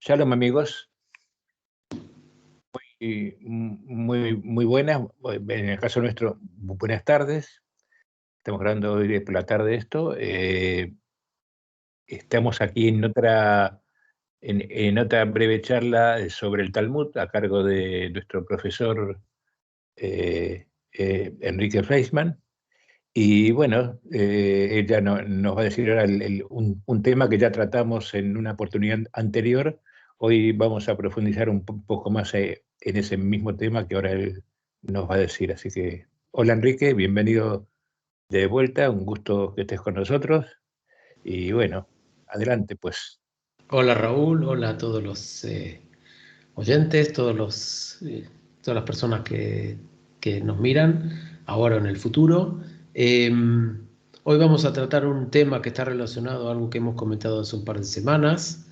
Shalom amigos, y muy buenas, en el caso nuestro, buenas tardes. Estamos grabando hoy por la tarde esto. Estamos aquí en otra breve charla sobre el Talmud a cargo de nuestro profesor Enrique Fleischmann. Y bueno, ella nos va a decir ahora un tema que ya tratamos en una oportunidad anterior. Hoy vamos a profundizar un poco más en ese mismo tema que ahora él nos va a decir. Así que, hola Enrique, bienvenido de vuelta, un gusto que estés con nosotros. Y bueno, adelante pues. Hola Raúl, hola a todos los oyentes, todas las personas que nos miran ahora o en el futuro. Hoy vamos a tratar un tema que está relacionado a algo que hemos comentado hace un par de semanas,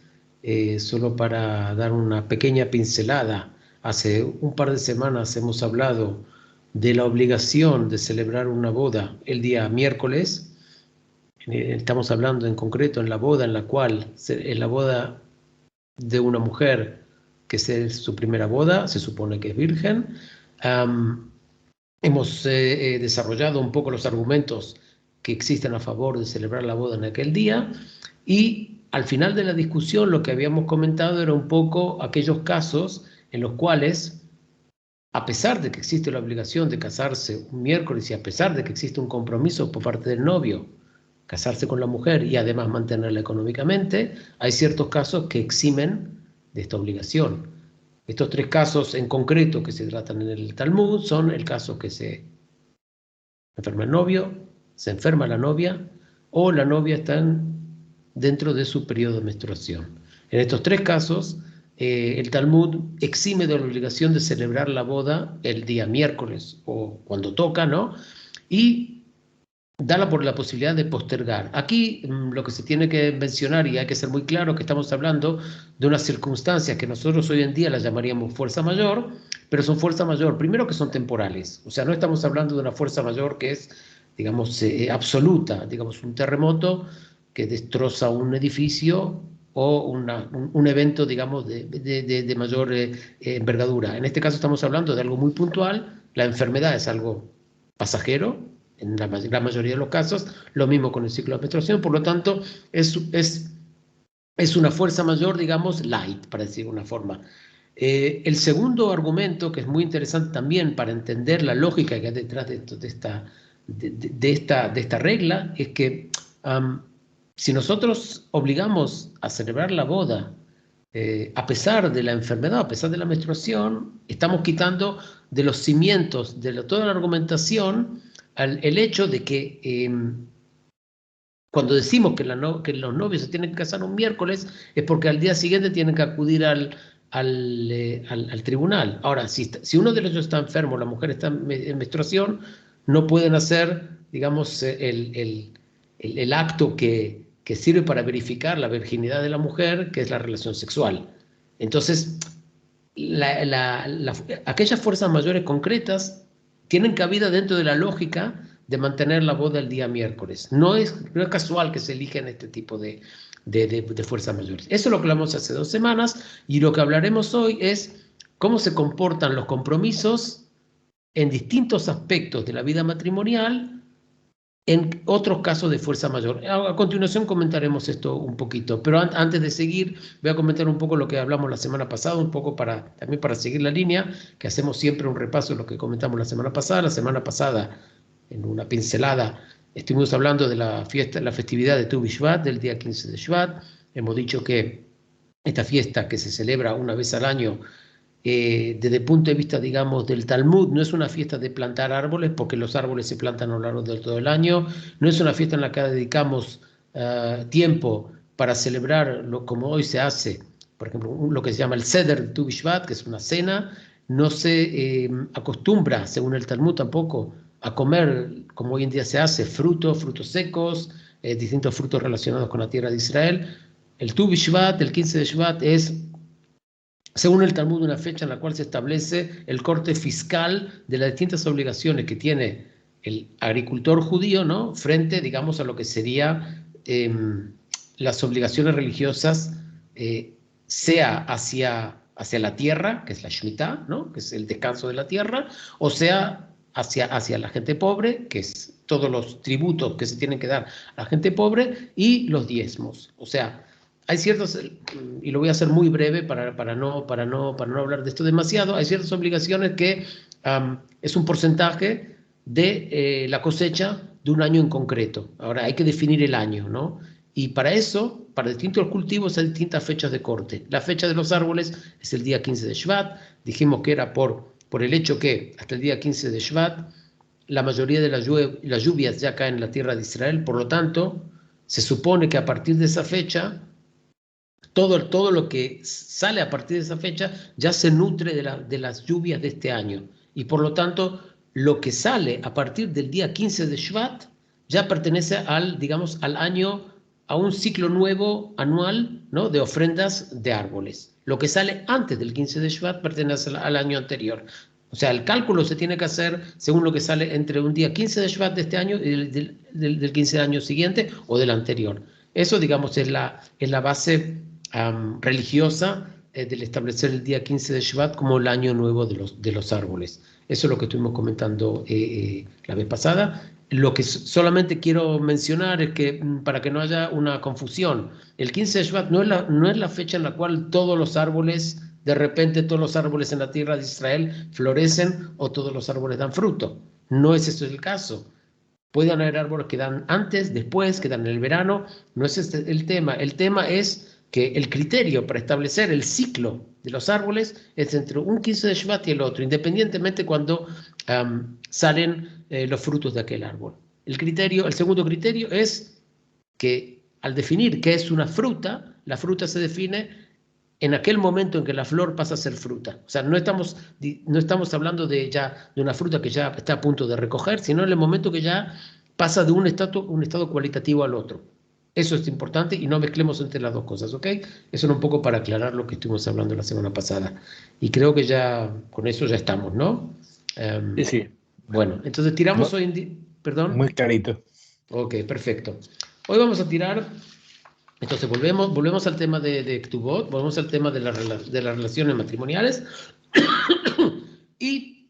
solo para dar una pequeña pincelada. Hace un par de semanas hemos hablado de la obligación de celebrar una boda el día miércoles. Estamos hablando en concreto en la boda en la cual, en la boda de una mujer que es su primera boda, se supone que es virgen. Hemos desarrollado un poco los argumentos que existen a favor de celebrar la boda en aquel día, y al final de la discusión lo que habíamos comentado era un poco aquellos casos en los cuales, a pesar de que existe la obligación de casarse un miércoles y a pesar de que existe un compromiso por parte del novio, casarse con la mujer y además mantenerla económicamente, hay ciertos casos que eximen de esta obligación. Estos tres casos en concreto que se tratan en el Talmud son el caso que se enferma el novio, se enferma la novia o la novia está dentro de su periodo de menstruación. En estos tres casos, el Talmud exime de la obligación de celebrar la boda el día miércoles o cuando toca, ¿no? Y da por la posibilidad de postergar. Aquí lo que se tiene que mencionar, y hay que ser muy claro, que estamos hablando de unas circunstancias que nosotros hoy en día las llamaríamos fuerza mayor, pero son fuerza mayor, primero que son temporales, o sea, no estamos hablando de una fuerza mayor que es, digamos, absoluta, digamos, un terremoto que destroza un edificio o un evento, digamos, de mayor envergadura. En este caso estamos hablando de algo muy puntual, la enfermedad es algo pasajero, en la gran mayoría de los casos, lo mismo con el ciclo de menstruación, por lo tanto, es una fuerza mayor, digamos, light, para decir de una forma. El segundo argumento, que es muy interesante también para entender la lógica que hay detrás de esta regla, es que si nosotros obligamos a celebrar la boda a pesar de la enfermedad, a pesar de la menstruación, estamos quitando de los cimientos de toda la argumentación el hecho de que cuando decimos que los novios se tienen que casar un miércoles es porque al día siguiente tienen que acudir al tribunal. Ahora, si uno de ellos está enfermo, la mujer está en menstruación, no pueden hacer, digamos, el acto que sirve para verificar la virginidad de la mujer, que es la relación sexual. Entonces, aquellas fuerzas mayores concretas tienen cabida dentro de la lógica de mantener la boda el día miércoles. No es casual que se elijan este tipo de fuerzas mayores. Eso es lo que hablamos hace 2 semanas, y lo que hablaremos hoy es cómo se comportan los compromisos en distintos aspectos de la vida matrimonial en otros casos de fuerza mayor. A continuación comentaremos esto un poquito, pero antes de seguir voy a comentar un poco lo que hablamos la semana pasada, un poco también para seguir la línea, que hacemos siempre un repaso de lo que comentamos la semana pasada. La semana pasada, en una pincelada, estuvimos hablando de la festividad de Tu B'Shvat, del día 15 de Shvat. Hemos dicho que esta fiesta, que se celebra una vez al año, desde el punto de vista, digamos, del Talmud, no es una fiesta de plantar árboles, porque los árboles se plantan a lo largo de todo el año, no es una fiesta en la que dedicamos tiempo para celebrar como hoy se hace, por ejemplo, lo que se llama el Seder de Tu B'Shvat, que es una cena. No se acostumbra, según el Talmud tampoco, a comer, como hoy en día se hace, frutos secos, distintos frutos relacionados con la tierra de Israel. El Tu B'Shvat, el 15 de Shvat, es, según el Talmud, una fecha en la cual se establece el corte fiscal de las distintas obligaciones que tiene el agricultor judío, ¿no?, frente, digamos, a lo que serían las obligaciones religiosas sea hacia la tierra, que es la Shemitah, ¿no? Que es el descanso de la tierra, o sea hacia la gente pobre, que es todos los tributos que se tienen que dar a la gente pobre, y los diezmos. O sea, hay ciertos, y lo voy a hacer muy breve para no hablar de esto demasiado, hay ciertas obligaciones que es un porcentaje de la cosecha de un año en concreto. Ahora, hay que definir el año, ¿no? Y para eso, para distintos cultivos, hay distintas fechas de corte. La fecha de los árboles es el día 15 de Shvat. Dijimos que era por el hecho que hasta el día 15 de Shvat la mayoría de las lluvias ya caen en la tierra de Israel. Por lo tanto, se supone que a partir de esa fecha, todo lo que sale a partir de esa fecha ya se nutre de las lluvias de este año. Y por lo tanto, lo que sale a partir del día 15 de Shvat ya pertenece digamos, al año, a un ciclo nuevo anual, ¿no? De ofrendas de árboles. Lo que sale antes del 15 de Shvat pertenece al año anterior. O sea, el cálculo se tiene que hacer según lo que sale entre un día 15 de Shvat de este año y del 15 del año siguiente o del anterior. Eso, digamos, es la base religiosa del establecer el día 15 de Shvat como el año nuevo de los árboles. Eso es lo que estuvimos comentando la vez pasada. Lo que solamente quiero mencionar es que, para que no haya una confusión, el 15 de Shvat no es la fecha en la cual todos los árboles, de repente todos los árboles en la tierra de Israel florecen o todos los árboles dan fruto. No es eso el caso. Pueden haber árboles que dan antes, después, que dan en el verano. No es este el tema. El tema es que el criterio para establecer el ciclo de los árboles es entre un 15 de Shvat y el otro, independientemente cuando salen los frutos de aquel árbol. El segundo criterio es que al definir qué es una fruta, la fruta se define en aquel momento en que la flor pasa a ser fruta. O sea, no estamos hablando de una fruta que ya está a punto de recoger, sino en el momento que ya pasa de un estado cualitativo al otro. Eso es importante y no mezclemos entre las dos cosas, ¿ok? Eso era un poco para aclarar lo que estuvimos hablando la semana pasada. Y creo que ya con eso ya estamos, ¿no? Sí, sí. Bueno, entonces tiramos hoy en día... ¿Perdón? Muy clarito. Ok, perfecto. Hoy vamos a tirar... Entonces volvemos al tema de Ktubot, volvemos al tema de las relaciones matrimoniales y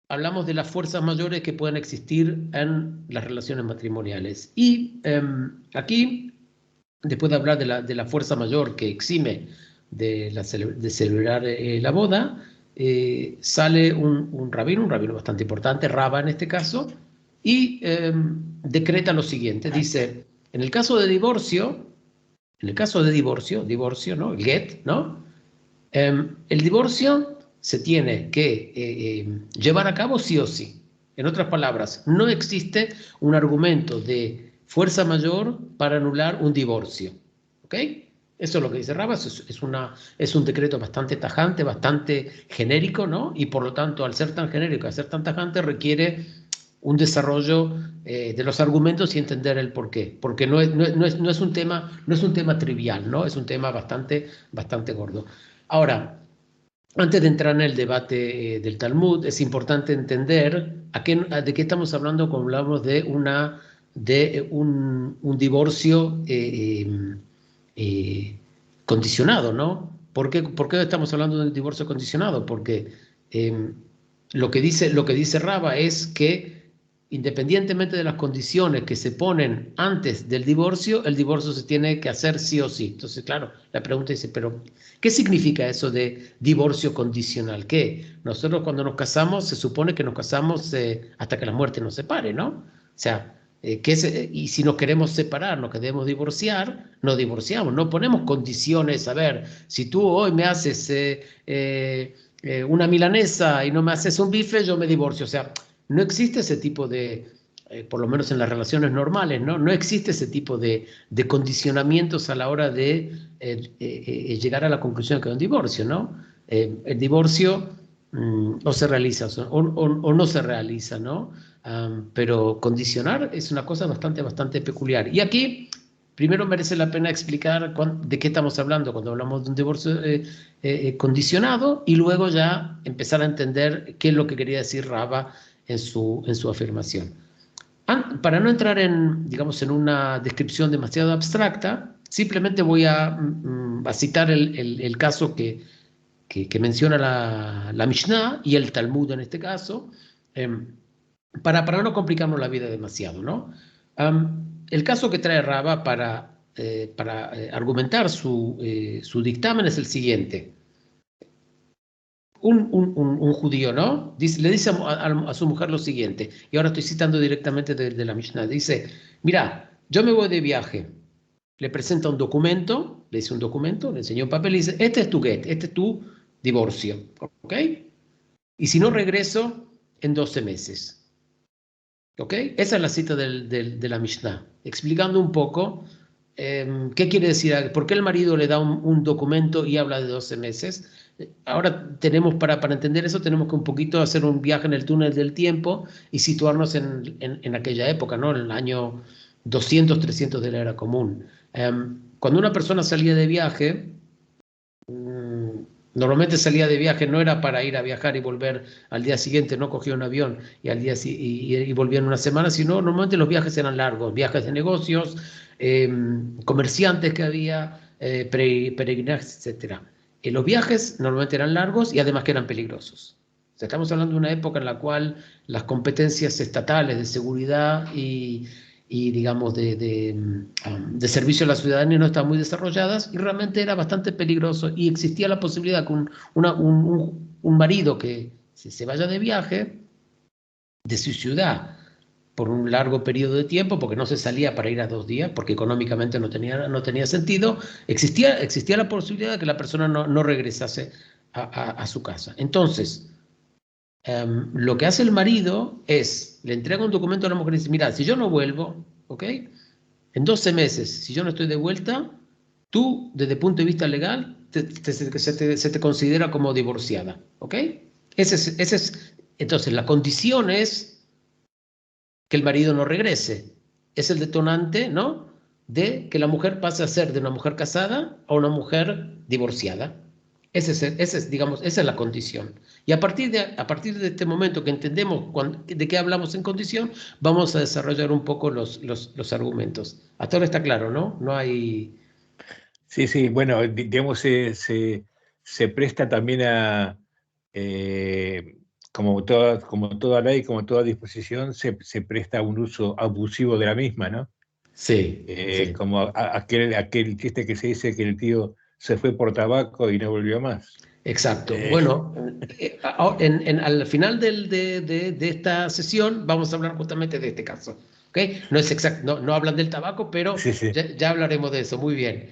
hablamos de las fuerzas mayores que pueden existir en las relaciones matrimoniales. Y aquí, después de hablar de la fuerza mayor que exime de celebrar la boda, sale un rabino bastante importante, Raba en este caso, y decreta lo siguiente. Dice, en el caso de divorcio, ¿no? El get, ¿no? El divorcio se tiene que llevar a cabo sí o sí. En otras palabras, no existe un argumento de fuerza mayor para anular un divorcio. ¿Ok? Eso es lo que dice Rabas, es un decreto bastante tajante, bastante genérico, ¿no? Y por lo tanto, al ser tan genérico, al ser tan tajante, requiere un desarrollo de los argumentos y entender el porqué, porque no es un tema trivial, ¿no? Es un tema bastante gordo. Ahora, antes de entrar en el debate del Talmud, es importante entender de qué estamos hablando cuando hablamos de un divorcio condicionado, ¿no? ¿Por qué estamos hablando de un divorcio condicionado? Porque lo que dice Raba es que independientemente de las condiciones que se ponen antes del divorcio, el divorcio se tiene que hacer sí o sí. Entonces, claro, la pregunta dice, pero ¿qué significa eso de divorcio condicional? ¿Qué? Nosotros cuando nos casamos, se supone que nos casamos hasta que la muerte nos separe, ¿no? O sea, y si nos queremos separar, nos queremos divorciar, nos divorciamos, no ponemos condiciones. A ver, si tú hoy me haces una milanesa y no me haces un bife, yo me divorcio. O sea, no existe ese tipo de, por lo menos en las relaciones normales, ¿no? No existe ese tipo de condicionamientos a la hora de llegar a la conclusión que es un divorcio, ¿no? El divorcio o se realiza o no se realiza, ¿no? Pero condicionar es una cosa bastante peculiar. Y aquí, primero merece la pena explicar de qué estamos hablando cuando hablamos de un divorcio condicionado y luego ya empezar a entender qué es lo que quería decir Raba en su afirmación. Para no entrar en una descripción demasiado abstracta, Simplemente voy a citar el caso que menciona la Mishnah y el Talmud en este caso, para no complicarnos la vida demasiado, ¿no? El caso que trae Raba para argumentar su dictamen es el siguiente. Un judío, ¿no? Le dice a su mujer lo siguiente, y ahora estoy citando directamente de la Mishnah. Dice, mira, yo me voy de viaje. Le presenta un documento, le dice un documento, le enseñó un papel y dice, este es tu get, este es tu divorcio, ¿ok? Y si no regreso, en 12 meses. ¿Ok? Esa es la cita de la Mishnah, explicando un poco qué quiere decir, por qué el marido le da un documento y habla de 12 meses. Ahora tenemos, para entender eso, tenemos que un poquito hacer un viaje en el túnel del tiempo y situarnos en aquella época, ¿no? En el año 200, 300 de la era común. Cuando una persona salía de viaje, normalmente salía de viaje, no era para ir a viajar y volver al día siguiente, no cogía un avión y volvía en una semana, sino normalmente los viajes eran largos, viajes de negocios, comerciantes que había, peregrinajes, etc. Los viajes normalmente eran largos y además que eran peligrosos. O sea, estamos hablando de una época en la cual las competencias estatales de seguridad y digamos, de servicio a la ciudadanía no estaban muy desarrolladas y realmente era bastante peligroso y existía la posibilidad que un marido que se vaya de viaje de su ciudad por un largo periodo de tiempo, porque no se salía para ir a 2 días, porque económicamente no tenía sentido, existía la posibilidad de que la persona no regresase a su casa. Entonces, lo que hace el marido es, le entrega un documento a la mujer y dice, mira, si yo no vuelvo, ¿ok? En 12 meses, si yo no estoy de vuelta, tú, desde el punto de vista legal, se te considera como divorciada, ¿ok? Entonces, la condición es que el marido no regrese. Es el detonante, ¿no? De que la mujer pase a ser de una mujer casada a una mujer divorciada. Digamos, esa es la condición. Y a partir de este momento que entendemos de qué hablamos en condición, vamos a desarrollar un poco los argumentos. Hasta ahora está claro, ¿no? No hay... Sí, sí, bueno, digamos, se presta también a, como toda ley, como toda disposición, se presta a un uso abusivo de la misma, ¿no? Sí, sí. Como aquel chiste que se dice que el tío se fue por tabaco y no volvió más. Exacto. Eh, Bueno, al final de esta sesión vamos a hablar justamente de este caso. ¿Okay? No es exacto, no hablan del tabaco, pero sí, sí. ya hablaremos de eso. Muy bien.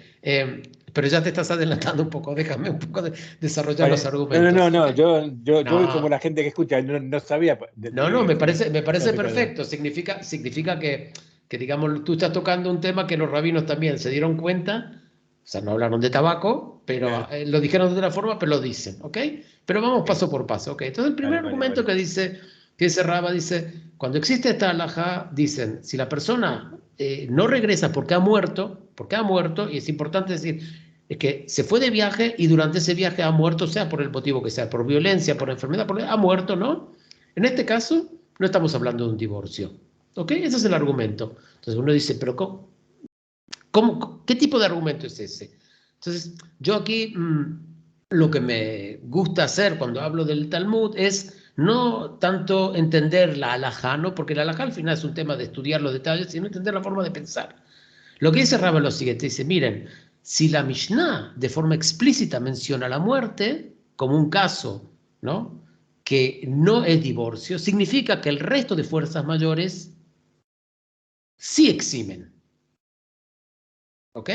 Pero ya te estás adelantando un poco. Déjame un poco desarrollar los No, argumentos. no, ¿Okay? yo voy como No, la gente que escucha, no sabía no, me parece de cada- perfecto. Significa que, digamos, tú estás tocando un tema que los rabinos también se dieron cuenta. O sea, no hablaron de tabaco, pero lo dijeron de otra forma, pero lo dicen, ¿ok? Pero vamos paso por paso, ¿ok? Entonces, el primer argumento Vale. que dice Raba, dice, cuando existe esta halajá, dicen, si la persona no regresa porque ha muerto, y es importante decir, es que se fue de viaje y durante ese viaje ha muerto, sea por el motivo que sea, por violencia, por enfermedad, ha muerto, ¿no? En este caso, no estamos hablando de un divorcio, ¿ok? Ese es el argumento. Entonces uno dice, pero ¿qué tipo de argumento es ese? Entonces, yo aquí lo que me gusta hacer cuando hablo del Talmud es no tanto entender la halajá, ¿no? Porque la halajá al final es un tema de estudiar los detalles, sino entender la forma de pensar. Lo que dice Raba es lo siguiente, dice, miren, si la Mishnah de forma explícita menciona la muerte como un caso, ¿no? Que no es divorcio, significa que el resto de fuerzas mayores sí eximen. ¿Ok?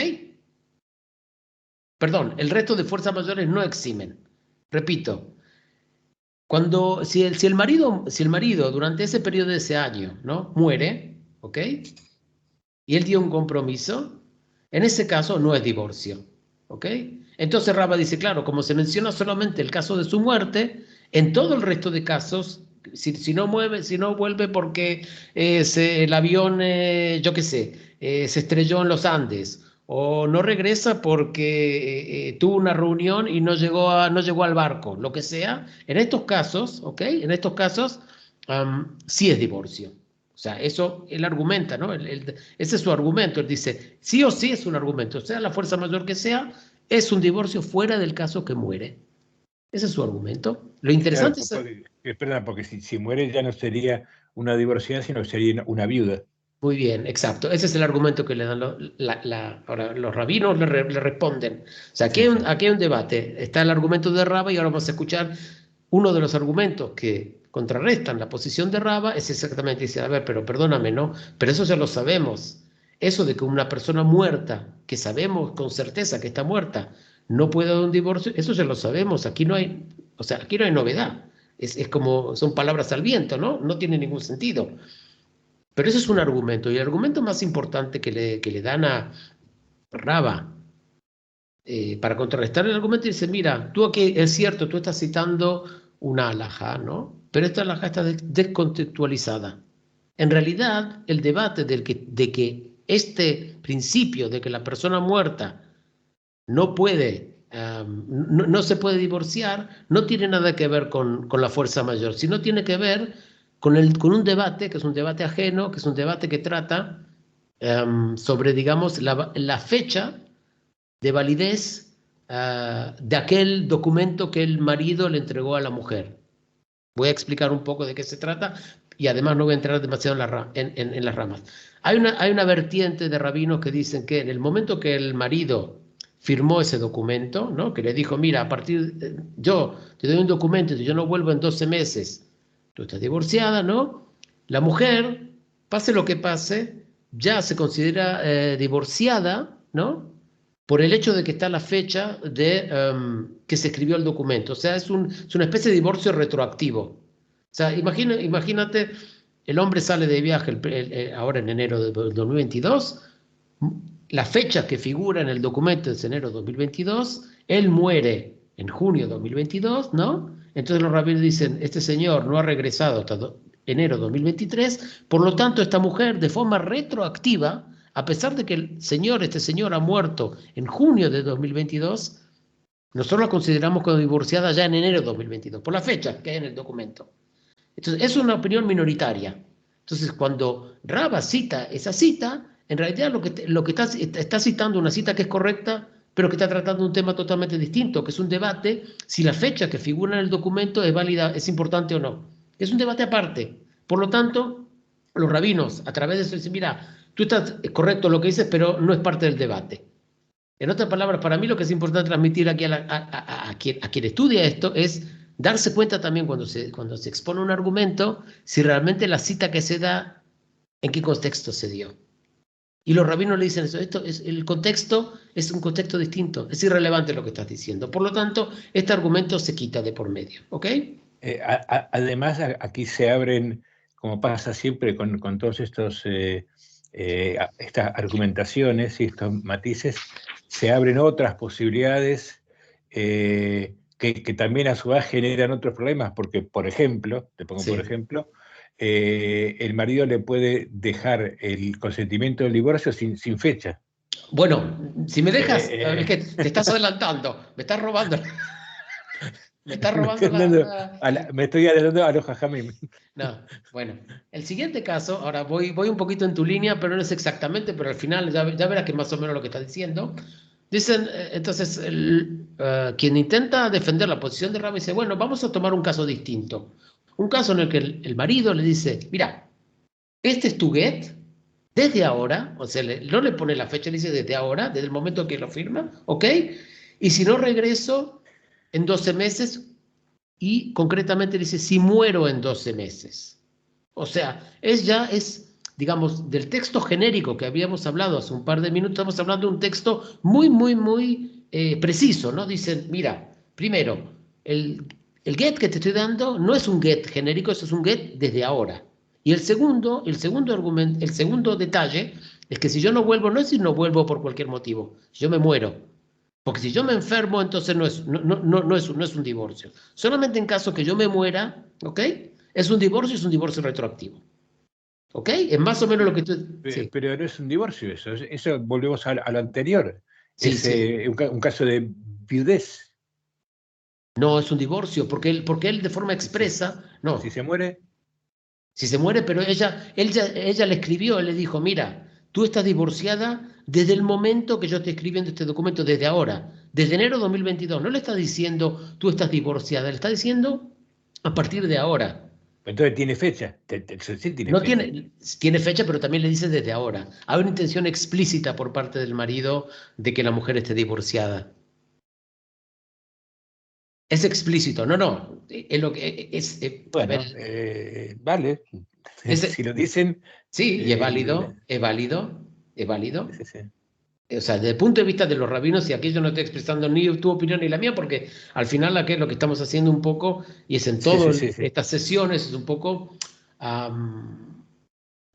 Perdón, el resto de fuerzas mayores no eximen. Repito, si el marido durante ese periodo de ese año, ¿no? Muere, ¿ok? Y él dio un compromiso, en ese caso no es divorcio, ¿ok? Entonces Raba dice, claro, como se menciona solamente el caso de su muerte, en todo el resto de casos, si no vuelve porque el avión, yo qué sé, se estrelló en los Andes, o no regresa porque tuvo una reunión y no llegó al barco, lo que sea, en estos casos, ¿ok? En estos casos sí es divorcio. O sea, eso él argumenta, ¿no? Ese es su argumento. Él dice, sí o sí es un argumento, sea la fuerza mayor que sea, es un divorcio fuera del caso que muere. Ese es su argumento. Lo Claro, interesante es... perdón, porque si muere ya no sería una divorciada, sino que sería una viuda. Muy bien, exacto. Ese es el argumento que le dan ahora los rabinos le responden. O sea, Sí, sí. aquí hay un debate. Está el argumento de Raba y ahora vamos a escuchar uno de los argumentos que contrarrestan la posición de Raba. Es exactamente, dice, a ver, pero perdóname, ¿no? Pero eso ya lo sabemos. Eso de que una persona muerta, que sabemos con certeza que está muerta, no puede dar un divorcio, eso ya lo sabemos. Aquí no hay, o sea, aquí no hay novedad. Es como, son palabras al viento, ¿no? No tiene ningún sentido. Pero ese es un argumento. Y el argumento más importante que le dan a Raba para contrarrestar el argumento dice, mira, tú aquí es cierto, tú estás citando una alajá, ¿no? Pero esta alajá está descontextualizada. En realidad, el debate de que este principio de que la persona muerta no puede, no se puede divorciar, no tiene nada que ver con la fuerza mayor, sino tiene que ver con un debate, que es un debate ajeno, que es un debate que trata sobre, digamos, la fecha de validez de aquel documento que el marido le entregó a la mujer. Voy a explicar un poco de qué se trata y además no voy a entrar demasiado en las ramas. Hay una vertiente de rabinos que dicen que en el momento que el marido firmó ese documento, ¿no? Que le dijo, mira, a partir, yo te doy un documento y yo no vuelvo en 12 meses, tú estás divorciada, ¿no? La mujer, pase lo que pase, ya se considera divorciada, ¿no? Por el hecho de que está la fecha de que se escribió el documento. O sea, es una especie de divorcio retroactivo. O sea, imagínate, el hombre sale de viaje ahora en enero de 2022, la fecha que figura en el documento es enero de 2022, él muere en junio de 2022, ¿no? Entonces los rabinos dicen, este señor no ha regresado hasta enero de 2023, por lo tanto esta mujer de forma retroactiva, a pesar de que este señor ha muerto en junio de 2022, nosotros la consideramos como divorciada ya en enero de 2022, por la fecha que hay en el documento. Entonces, es una opinión minoritaria. Entonces, cuando Raba cita esa cita, en realidad lo que está citando una cita que es correcta, pero que está tratando un tema totalmente distinto, que es un debate si la fecha que figura en el documento es válida, es importante o no. Es un debate aparte. Por lo tanto, los rabinos, a través de eso, dicen, mira, tú estás correcto en lo que dices, pero no es parte del debate. En otras palabras, para mí lo que es importante transmitir aquí a quien estudia esto es darse cuenta también cuando se expone un argumento, si realmente la cita que se da, en qué contexto se dio. Y los rabinos le dicen eso, el contexto es un contexto distinto, es irrelevante lo que estás diciendo. Por lo tanto, este argumento se quita de por medio, ¿ok? Además, aquí se abren, como pasa siempre con todos estas argumentaciones y estos matices, se abren otras posibilidades que también a su vez generan otros problemas, porque, por ejemplo, te pongo por Sí. ejemplo, el marido le puede dejar el consentimiento del divorcio sin fecha. Bueno, si me dejas, es Eh, que te estás adelantando, me estás robando, me estás me robando estoy me estoy adelantando a los jajamim. No, bueno, el siguiente caso, ahora voy un poquito en tu línea, pero no es exactamente, pero al final ya verás que es más o menos lo que está diciendo. Dicen, entonces, quien intenta defender la posición de Raba dice, bueno, vamos a tomar un caso distinto. Un caso en el que el marido le dice, mira, este es tu get, desde ahora, o sea, no le pone la fecha, le dice desde ahora, desde el momento que lo firma, ¿ok? Y si no regreso en 12 meses, y concretamente dice, si muero en 12 meses. O sea, digamos, del texto genérico que habíamos hablado hace un par de minutos, estamos hablando de un texto muy, muy, muy preciso, ¿no? Dicen, mira, primero, el get que te estoy dando no es un get genérico, eso es un get desde ahora. Y el segundo detalle es que si yo no vuelvo, no es si no vuelvo por cualquier motivo, si yo me muero, porque si yo me enfermo, entonces no es un divorcio. Solamente en caso que yo me muera, ¿ok? Es un divorcio retroactivo. ¿Ok? Es más o menos lo que tú... Sí, Pero no es un divorcio eso, eso volvemos a lo anterior, sí, es sí. un caso de viudez. No es un divorcio, porque él de forma Si, expresa, si no. se muere, Si se muere, pero ella le escribió, él le dijo, mira, tú estás divorciada desde el momento que yo estoy escribiendo este documento, desde ahora, desde enero de 2022. No le está diciendo, tú estás divorciada, le está diciendo a partir de ahora. Entonces tiene fecha, sí tiene No fecha. tiene fecha, pero también le dice desde ahora. Hay una intención explícita por parte del marido de que la mujer esté divorciada. Es explícito, no, es lo que es, a ver, Bueno, vale, es, si lo dicen, sí, y es el- válido, es válido, es válido. sí, sí. O sea, desde el punto de vista de los rabinos, y aquí yo no estoy expresando ni tu opinión ni la mía, porque al final aquí lo que estamos haciendo un poco, y es en Sí, sí, todas sí, sí. estas sesiones, es un poco am,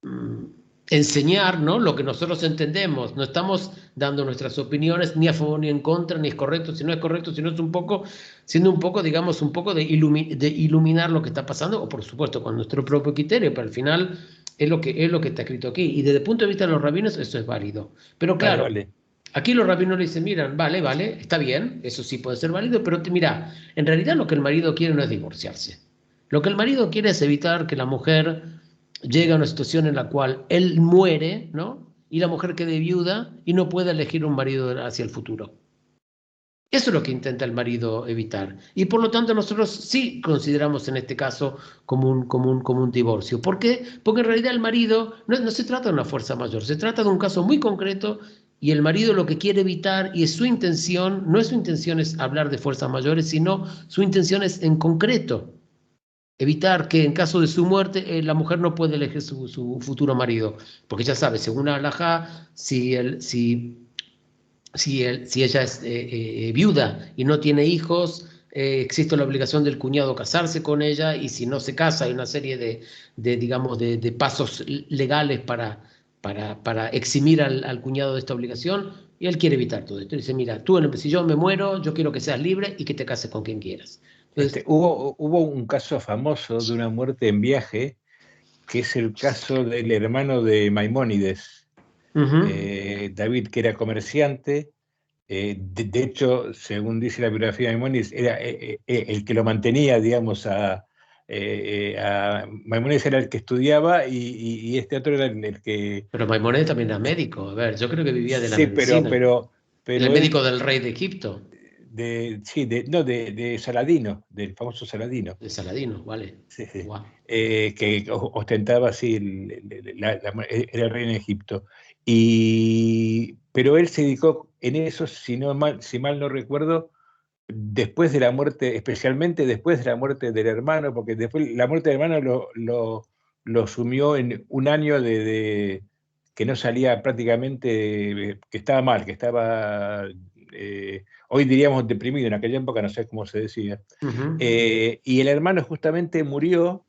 mm, enseñar, ¿no?, lo que nosotros entendemos. No estamos dando nuestras opiniones ni a favor ni en contra, ni es correcto, si no es correcto, sino es un poco, siendo un poco, digamos, un poco de iluminar lo que está pasando, o por supuesto con nuestro propio criterio, pero al final es lo que está escrito aquí. Y desde el punto de vista de los rabinos, eso es válido. Pero Vale, claro, vale. aquí los rabinos le dicen, miran, vale, vale, está bien, eso sí puede ser válido, pero mira, en realidad lo que el marido quiere no es divorciarse. Lo que el marido quiere es evitar que la mujer llegue a una situación en la cual él muere, ¿no? Y la mujer quede viuda y no pueda elegir un marido hacia el futuro. Eso es lo que intenta el marido evitar. Y por lo tanto nosotros sí consideramos en este caso como un divorcio. ¿Por qué? Porque en realidad el marido no se trata de una fuerza mayor, se trata de un caso muy concreto y el marido lo que quiere evitar y es su intención, no es su intención es hablar de fuerzas mayores, sino su intención es en concreto evitar que en caso de su muerte la mujer no puede elegir su futuro marido. Porque ya sabe, según la halajá, si ella es viuda y no tiene hijos, existe la obligación del cuñado casarse con ella y si no se casa hay una serie digamos, de pasos legales para eximir al cuñado de esta obligación y él quiere evitar todo esto. Dice, mira, tú si yo me muero, yo quiero que seas libre y que te cases con quien quieras. Entonces, Hubo un caso famoso de una muerte en viaje, que es el caso del hermano de Maimónides, uh-huh. David, que era comerciante. De hecho, según dice la biografía de Maimónides, era el que lo mantenía, digamos, a Maimónides era el que estudiaba y este otro era el que... Pero Maimónides también era médico. A ver, yo creo que vivía de la Sí, medicina. El pero médico él, del rey de Egipto, sí, no, de Saladino, del famoso Saladino. de Saladino, ¿vale? Sí, sí. Guau. Que ostentaba así, era el rey en Egipto. Pero él se dedicó en eso, si mal no recuerdo, después de la muerte, especialmente después de la muerte del hermano, porque después la muerte del hermano lo sumió en un año que no salía prácticamente, que estaba mal, que estaba, hoy diríamos deprimido, en aquella época no sé cómo se decía. Uh-huh. Y el hermano justamente murió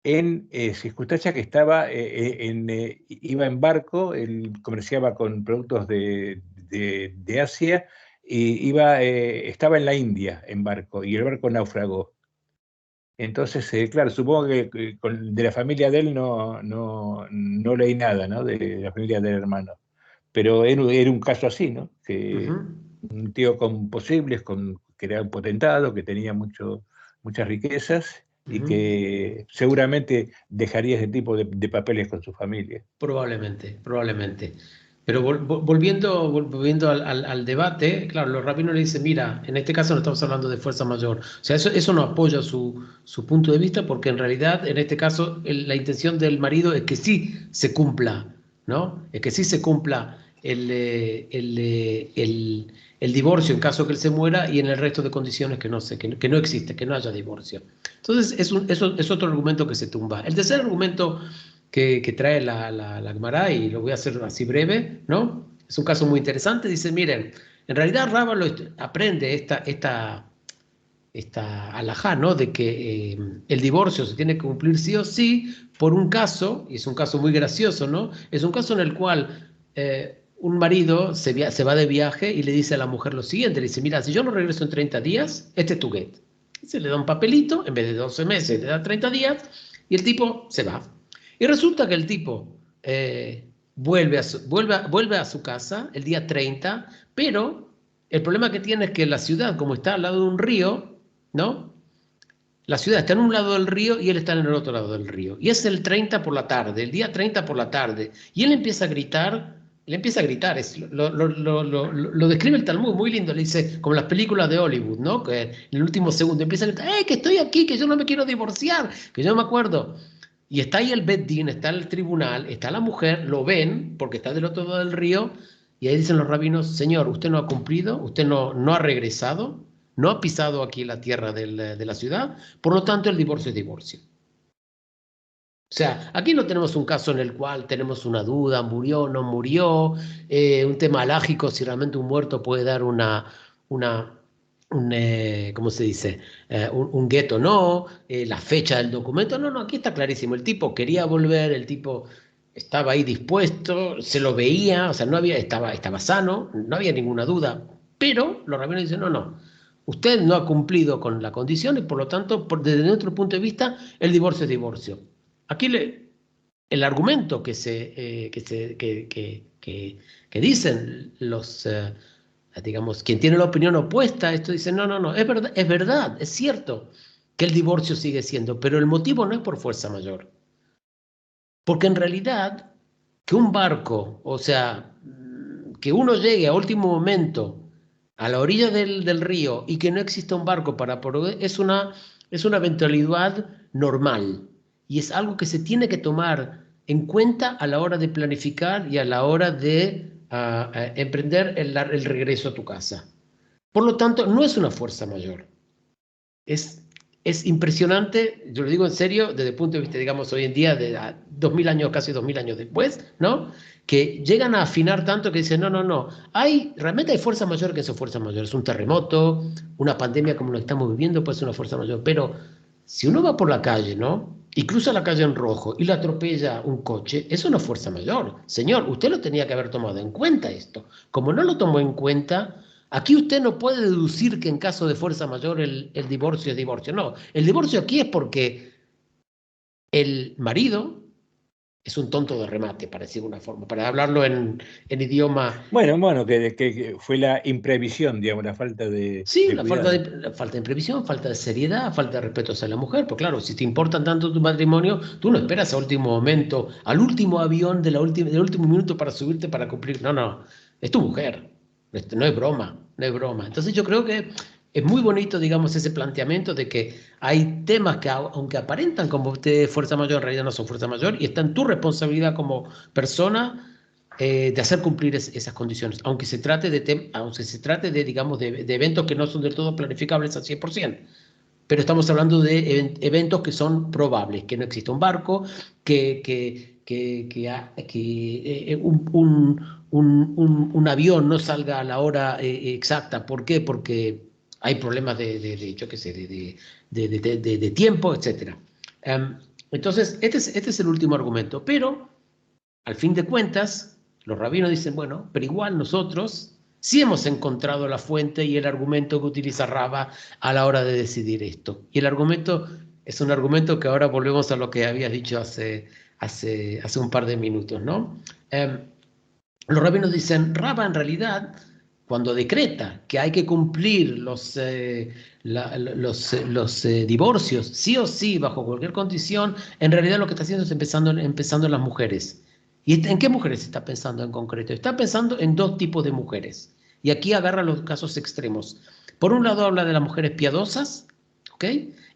en circunstancias que estaba iba en barco, él comerciaba con productos de Asia, y estaba en la India en barco, y el barco naufragó. Entonces, claro, supongo que de la familia de él no leí nada, ¿no? De la familia del hermano. Pero era un caso así, ¿no? Que Uh-huh. un tío con posibles, que era un potentado, que tenía muchas riquezas y Uh-huh. que seguramente dejaría ese tipo de papeles con su familia. Probablemente, probablemente. Pero volviendo al debate, claro, los rabinos le dicen, mira, en este caso no estamos hablando de fuerza mayor. O sea, eso no apoya su punto de vista porque en realidad, en este caso, la intención del marido es que sí se cumpla, ¿no? Es que sí se cumpla el divorcio en caso que él se muera y en el resto de condiciones que no existe, que no haya divorcio. Entonces, eso es otro argumento que se tumba. El tercer argumento que trae la Gemara, y lo voy a hacer así breve, ¿no? Es un caso muy interesante. Dice, miren, en realidad Raba aprende esta alajá, ¿no? De que el divorcio se tiene que cumplir sí o sí por un caso, y es un caso muy gracioso, ¿no? Es un caso en el cual un marido se va de viaje y le dice a la mujer lo siguiente, le dice, mira, si yo no regreso en 30 días, este es tu get. Se le da un papelito, en vez de 12 meses, le da 30 días, y el tipo se va. Y resulta que el tipo vuelve a su casa el día 30, pero el problema que tiene es que la ciudad, como está al lado de un río, ¿no? la ciudad está en un lado del río y él está en el otro lado del río. Y es el 30 por la tarde, el día 30 por la tarde. Y él empieza a gritar, lo describe el Talmud muy lindo, le dice, como las películas de Hollywood, ¿no? Que en el último segundo empieza a gritar, que estoy aquí, que yo no me quiero divorciar, que yo no me acuerdo. Y está ahí el Bet Din, está el tribunal, está la mujer, lo ven, porque está del otro lado del río, y ahí dicen los rabinos, señor, usted no ha cumplido, usted no ha regresado, no ha pisado aquí la tierra de la ciudad, por lo tanto el divorcio es divorcio. O sea, aquí no tenemos un caso en el cual tenemos una duda, murió, no murió, un tema alágico, si realmente un muerto puede dar ¿cómo se dice? Un gueto no, la fecha del documento, no, aquí está clarísimo, el tipo quería volver, el tipo estaba ahí dispuesto, se lo veía, o sea, estaba sano, no había ninguna duda, pero los rabinos dicen, no, usted no ha cumplido con la condición y por lo tanto, desde nuestro punto de vista, el divorcio es divorcio. Aquí el argumento que dicen los, digamos, quien tiene la opinión opuesta a esto, dice, no, es verdad, es cierto que el divorcio sigue siendo, pero el motivo no es por fuerza mayor. Porque en realidad, que un barco, o sea, que uno llegue a último momento a la orilla del río y que no exista un barco para poder, es una eventualidad normal. Y es algo que se tiene que tomar en cuenta a la hora de planificar y a la hora de emprender el regreso a tu casa. Por lo tanto, no es una fuerza mayor. Es impresionante, yo lo digo en serio, desde el punto de vista, digamos, hoy en día, de 2000 años, casi 2000 años después, ¿no? Que llegan a afinar tanto que dicen, no, realmente hay fuerza mayor que esa fuerza mayor. Es un terremoto, una pandemia como lo estamos viviendo, pues es una fuerza mayor. Pero si uno va por la calle, ¿no? Y cruza la calle en rojo y lo atropella un coche, es una fuerza mayor. Señor, usted lo tenía que haber tomado en cuenta esto. Como no lo tomó en cuenta, aquí usted no puede deducir que en caso de fuerza mayor el divorcio es divorcio. No, el divorcio aquí es porque el marido es un tonto de remate, para decir de una forma, para hablarlo en idioma... Bueno, que fue la imprevisión, digamos, la falta de Sí, la cuidado. falta de imprevisión, falta de seriedad, falta de respeto hacia la mujer. Pues claro, si te importan tanto tu matrimonio, tú no esperas al último momento, al último avión del último minuto para subirte para cumplir. No, es tu mujer. No es broma, no es broma. Entonces yo creo que es muy bonito, digamos, ese planteamiento de que hay temas que, aunque aparentan como usted fuerza mayor, en realidad no son fuerza mayor y está en tu responsabilidad como persona de hacer cumplir esas condiciones, aunque se trate de digamos, de eventos que no son del todo planificables al 100%. Pero estamos hablando de eventos que son probables, que no exista un barco, un avión no salga a la hora exacta. ¿Por qué? Porque hay problemas yo qué sé, de tiempo, etc. Entonces, este es el último argumento. Pero, al fin de cuentas, los rabinos dicen, bueno, pero igual nosotros sí hemos encontrado la fuente y el argumento que utiliza Raba a la hora de decidir esto. Y el argumento es un argumento que ahora volvemos a lo que habías dicho hace un par de minutos, ¿no? Los rabinos dicen, Raba en realidad, cuando decreta que hay que cumplir los divorcios, sí o sí, bajo cualquier condición, en realidad lo que está haciendo es empezando en las mujeres. ¿Y en qué mujeres está pensando en concreto? Está pensando en dos tipos de mujeres. Y aquí agarra los casos extremos. Por un lado habla de las mujeres piadosas, ¿ok?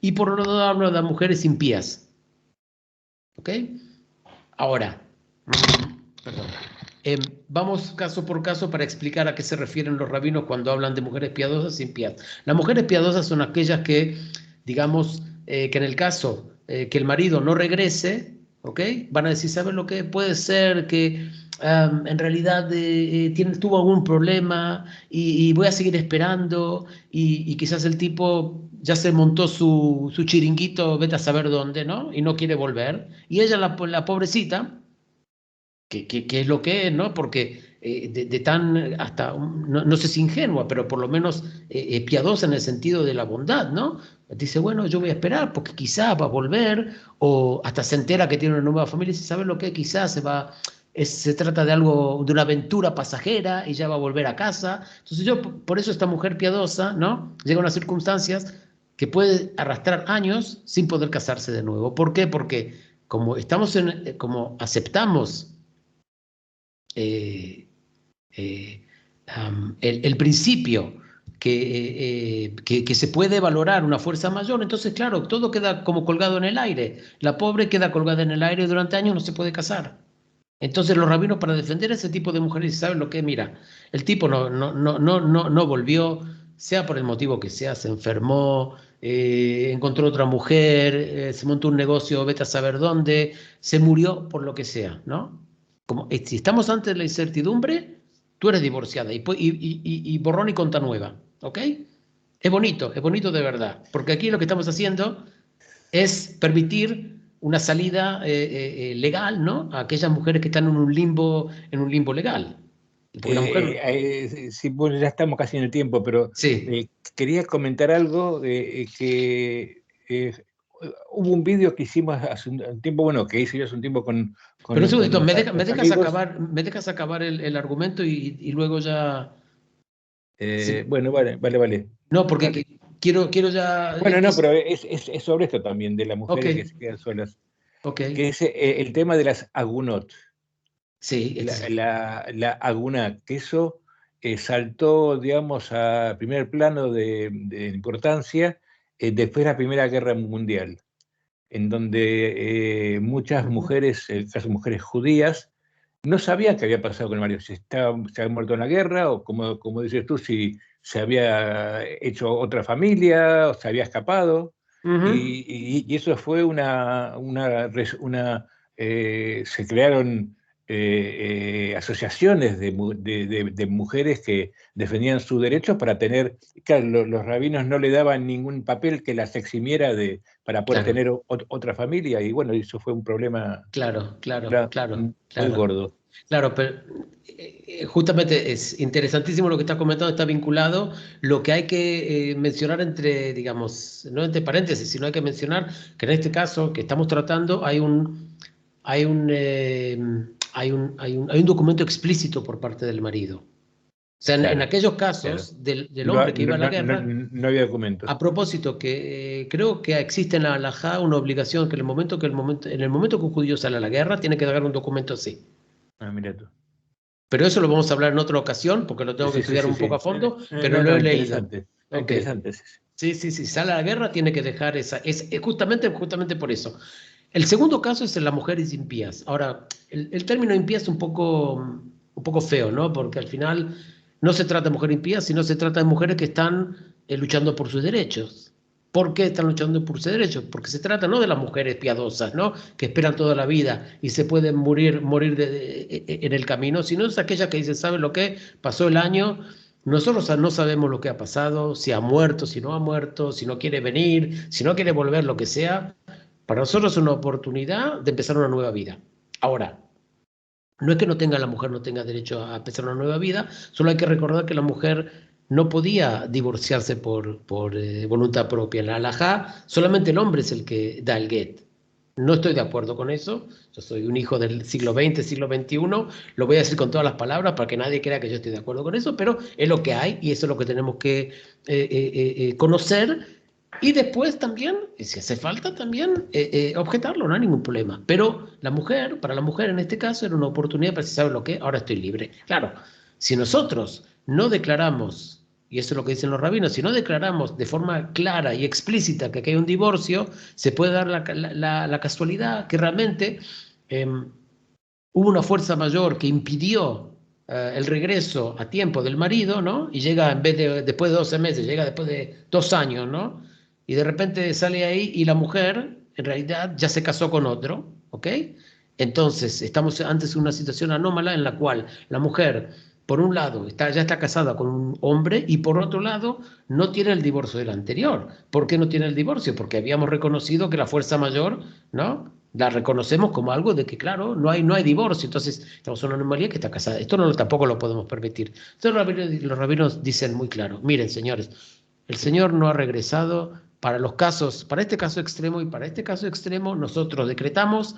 Y por otro lado habla de las mujeres impías, ¿ok? Ahora, perdón. Vamos caso por caso para explicar a qué se refieren los rabinos cuando hablan de mujeres piadosas e impías. Las mujeres piadosas son aquellas que, digamos, que en el caso que el marido no regrese, ¿ok? Van a decir, ¿sabes lo que puede ser? Que en realidad tuvo algún problema y voy a seguir esperando y quizás el tipo ya se montó su chiringuito, vete a saber dónde, ¿no? Y no quiere volver. Y ella, la pobrecita, que es lo que es, ¿no? Porque no sé si ingenua, pero por lo menos piadosa en el sentido de la bondad, ¿no? Dice, bueno, yo voy a esperar porque quizás va a volver, o hasta se entera que tiene una nueva familia y dice, ¿sabes lo que? Quizás se trata de algo, de una aventura pasajera y ya va a volver a casa. Entonces por eso esta mujer piadosa, ¿no? Llega a unas circunstancias que puede arrastrar años sin poder casarse de nuevo. ¿Por qué? Porque como como aceptamos eh, eh, el principio que se puede valorar una fuerza mayor, entonces claro, todo queda como colgado en el aire. La pobre queda colgada en el aire y durante años no se puede casar. Entonces los rabinos, para defender a ese tipo de mujeres, ¿saben lo que? Mira, el tipo no volvió, sea por el motivo que sea, se enfermó, encontró otra mujer, se montó un negocio, vete a saber dónde, se murió por lo que sea, ¿no? Como, si estamos antes de la incertidumbre, tú eres divorciada y borrón y cuenta nueva, ¿ok? Es bonito de verdad, porque aquí lo que estamos haciendo es permitir una salida legal, ¿no? A aquellas mujeres que están en un limbo legal. Porque la mujer, Sí, bueno, ya estamos casi en el tiempo, pero sí. quería comentar algo hubo un vídeo que hicimos hace un tiempo, bueno, que hice yo hace un tiempo Pero un con segundito, unos amigos. me dejas acabar el argumento y luego ya. Sí. Bueno, vale, vale, vale. No, porque Dale. quiero ya. Bueno, no, pero es sobre esto también, de las Ok, mujeres que se quedan solas, ok. que es el tema de las agunot. Sí, La aguna, que eso saltó, digamos, a primer plano de importancia después de la Primera Guerra Mundial, en donde muchas mujeres, en el caso de mujeres judías, no sabían qué había pasado con el marido, si se había muerto en la guerra, o como dices tú, si se había hecho otra familia, o se había escapado. ujú. Y eso fue se crearon asociaciones de mujeres que defendían sus derechos para tener, claro, los rabinos no le daban ningún papel que las eximiera para poder Claro, tener otra familia, y bueno, eso fue un problema muy claro. gordo. Claro, pero justamente es interesantísimo lo que estás comentando, está vinculado. Lo que hay que mencionar entre, digamos, no entre paréntesis, sino hay que mencionar que en este caso que estamos tratando hay un, hay un documento explícito por parte del marido. O sea, en Claro, aquellos claro. casos del hombre que iba a la guerra, No había documentos. a propósito, que creo que existe en la halajá una obligación que en el momento que un judío sale a la guerra, tiene que dar un documento así. Ah, mira tú. Pero eso lo vamos a hablar en otra ocasión, porque lo tengo que Sí, sí, estudiar sí, un poco a sí. fondo, pero No, lo no, he leído. interesante. Ok. Interesante. Sí, sí. Sí, sale a la guerra, tiene que dejar esa. Es justamente por eso. El segundo caso es en las mujeres impías. Ahora, el término impía es un poco feo, ¿no? Porque al final no se trata de mujeres impías, sino se trata de mujeres que están luchando por sus derechos. ¿Por qué están luchando por sus derechos? Porque se trata no de las mujeres piadosas, ¿no? Que esperan toda la vida y se pueden morir en el camino, sino es aquellas que dicen, ¿saben lo que? Pasó el año, nosotros no sabemos lo que ha pasado, si ha muerto, si no ha muerto, si no quiere venir, si no quiere volver, lo que sea. Para nosotros es una oportunidad de empezar una nueva vida. Ahora, no es que la mujer no tenga derecho a empezar una nueva vida, solo hay que recordar que la mujer no podía divorciarse por voluntad propia. En la halajá, solamente el hombre es el que da el get. No estoy de acuerdo con eso. Yo soy un hijo del siglo XX, siglo XXI. Lo voy a decir con todas las palabras para que nadie crea que yo estoy de acuerdo con eso, pero es lo que hay y eso es lo que tenemos que conocer y después también, si hace falta, también objetarlo, no hay ningún problema. Pero la mujer, para la mujer en este caso, era una oportunidad para decir, ¿sabes lo que? Ahora estoy libre. Claro, si nosotros no declaramos, y eso es lo que dicen los rabinos, si no declaramos de forma clara y explícita que aquí hay un divorcio, se puede dar la casualidad que realmente hubo una fuerza mayor que impidió el regreso a tiempo del marido, ¿no? Y llega en vez de después de 12 meses, llega después de 2 años, ¿no? Y de repente sale ahí y la mujer en realidad ya se casó con otro, ¿ok? Entonces estamos antes de una situación anómala en la cual la mujer, por un lado, ya está casada con un hombre y por otro lado no tiene el divorcio del anterior. ¿Por qué no tiene el divorcio? Porque habíamos reconocido que la fuerza mayor, ¿no? La reconocemos como algo de que, claro, no hay divorcio, entonces estamos en una anomalía que está casada. Esto no, tampoco lo podemos permitir. Entonces los rabinos dicen muy claro, miren, señores, el Señor no ha regresado para los casos, para este caso extremo y para este caso extremo, nosotros decretamos,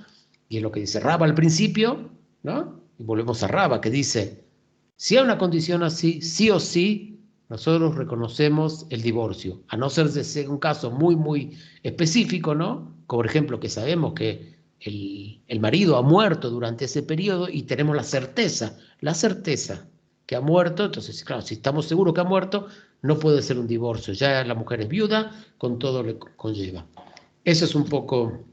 y es lo que dice Raba al principio, ¿no? Y volvemos a Raba, que dice, si hay una condición así, sí o sí, nosotros reconocemos el divorcio, a no ser de ser un caso muy, muy específico, ¿no? Como por ejemplo que sabemos que el marido ha muerto durante ese periodo y tenemos la certeza que ha muerto, entonces, claro, si estamos seguros que ha muerto, no puede ser un divorcio, ya la mujer es viuda, con todo lo que conlleva. Eso es un poco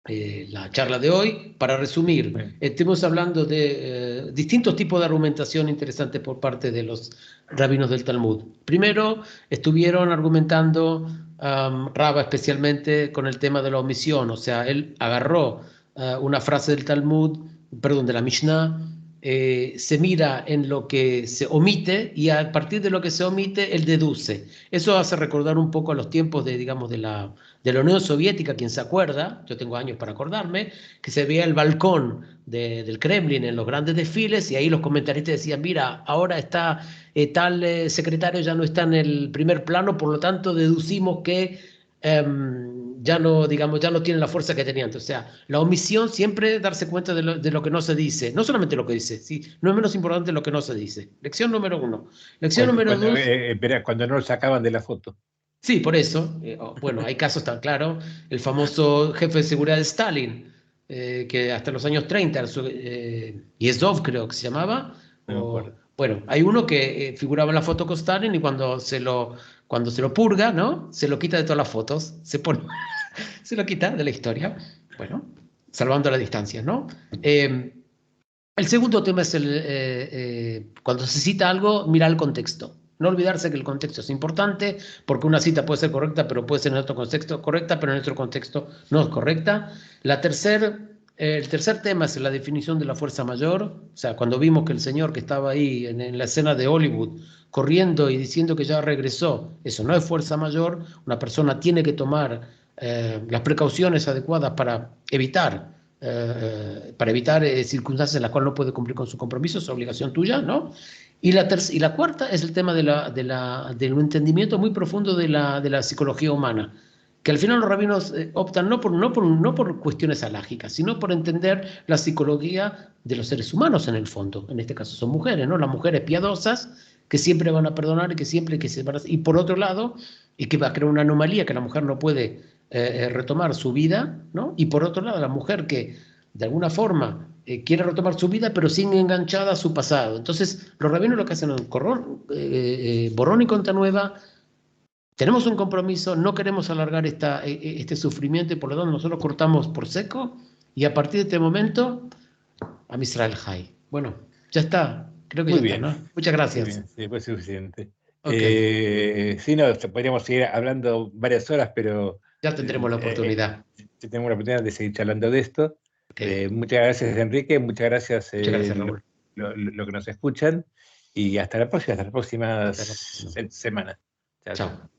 la charla de hoy. Para resumir, estuvimos hablando de distintos tipos de argumentación interesantes por parte de los rabinos del Talmud. Primero, estuvieron argumentando Raba especialmente con el tema de la omisión, o sea, él agarró una frase del Talmud, perdón, de la Mishnah, se mira en lo que se omite y a partir de lo que se omite, él deduce. Eso hace recordar un poco a los tiempos de, digamos, de la Unión Soviética, quien se acuerda, yo tengo años para acordarme, que se veía el balcón del Kremlin en los grandes desfiles y ahí los comentaristas decían, mira, ahora está tal secretario ya no está en el primer plano, por lo tanto deducimos que ya no, digamos, ya no tiene la fuerza que tenía antes. O sea, la omisión siempre darse cuenta de lo que no se dice, no solamente lo que dice, ¿sí? No es menos importante lo que no se dice. Lección número 1. Lección número 2. Espera, cuando no lo sacaban de la foto. Sí, por eso. Bueno, hay casos tan claros. El famoso jefe de seguridad de Stalin, que hasta los años 30, Yezhov creo que se llamaba. No Bueno, hay uno que figuraba en la foto con Stalin y cuando se lo purga, ¿no? Se lo quita de todas las fotos, se lo quita de la historia. Bueno, salvando las distancias, ¿no? El segundo tema es cuando se cita algo, mirar el contexto. No olvidarse que el contexto es importante, porque una cita puede ser correcta, pero puede ser en otro contexto correcta, pero en otro contexto no es correcta. El tercer tema es la definición de la fuerza mayor. O sea, cuando vimos que el señor que estaba ahí en la escena de Hollywood, corriendo y diciendo que ya regresó, eso no es fuerza mayor. Una persona tiene que tomar las precauciones adecuadas para evitar circunstancias en las cuales no puede cumplir con su compromiso, es obligación tuya, ¿no? Y la cuarta es el tema del entendimiento muy profundo de la psicología humana, que al final los rabinos optan no por cuestiones alágicas, sino por entender la psicología de los seres humanos en el fondo. En este caso son mujeres, ¿no? Las mujeres piadosas que siempre van a perdonar y que siempre que se van a... Y por otro lado, y que va a crear una anomalía que la mujer no puede retomar su vida, ¿no? Y por otro lado, la mujer que de alguna forma quiere retomar su vida, pero sin enganchada a su pasado. Entonces, los rabinos lo que hacen es borrón y cuenta nueva. Tenemos un compromiso, no queremos alargar este sufrimiento y por lo tanto nosotros cortamos por seco y a partir de este momento, a Misrael Hay. Bueno, ya está. Creo que Muy ya bien. está, ¿no? Muchas gracias. Muy bien, sí, fue suficiente. Okay. Sí, no, podríamos seguir hablando varias horas, pero ya tendremos la oportunidad. Tenemos la oportunidad de seguir charlando de esto. Okay. Muchas gracias, Enrique. Muchas gracias, Raúl. Lo que nos escuchan. Y hasta la próxima semana. Chao.